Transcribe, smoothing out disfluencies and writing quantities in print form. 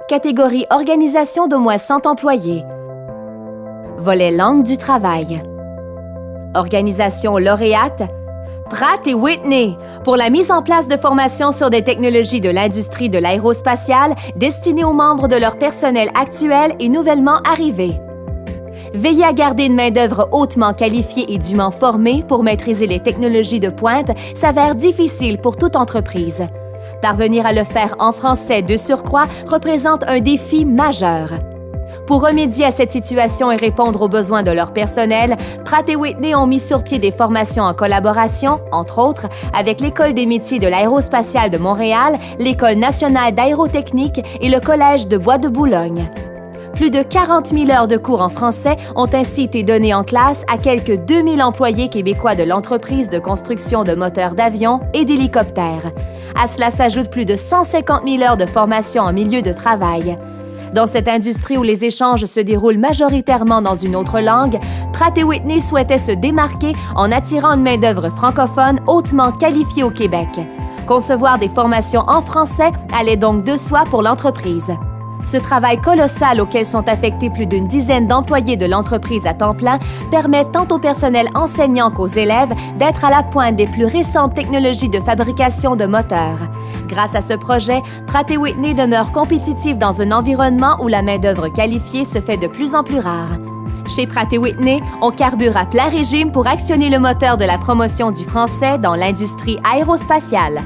Catégorie organisation d'au moins 100 employés. Volet langue du travail. Organisation lauréate. Pratt & Whitney pour la mise en place de formations sur des technologies de l'industrie de l'aérospatiale destinées aux membres de leur personnel actuel et nouvellement arrivés. Veiller à garder une main-d'œuvre hautement qualifiée et dûment formée pour maîtriser les technologies de pointe s'avère difficile pour toute entreprise. Parvenir à le faire en français de surcroît représente un défi majeur. Pour remédier à cette situation et répondre aux besoins de leur personnel, Pratt & Whitney ont mis sur pied des formations en collaboration, entre autres, avec l'École des métiers de l'aérospatiale de Montréal, l'École nationale d'aérotechnique et le Collège de Bois de Boulogne. Plus de 40 000 heures de cours en français ont ainsi été données en classe à quelques 2 000 employés québécois de l'entreprise de construction de moteurs d'avions et d'hélicoptères. À cela s'ajoutent plus de 150 000 heures de formation en milieu de travail. Dans cette industrie où les échanges se déroulent majoritairement dans une autre langue, Pratt & Whitney souhaitait se démarquer en attirant une main-d'œuvre francophone hautement qualifiée au Québec. Concevoir des formations en français allait donc de soi pour l'entreprise. Ce travail colossal auquel sont affectés plus d'une dizaine d'employés de l'entreprise à temps plein permet tant au personnel enseignant qu'aux élèves d'être à la pointe des plus récentes technologies de fabrication de moteurs. Grâce à ce projet, Pratt & Whitney demeure compétitif dans un environnement où la main-d'œuvre qualifiée se fait de plus en plus rare. Chez Pratt & Whitney, on carbure à plein régime pour actionner le moteur de la promotion du français dans l'industrie aérospatiale.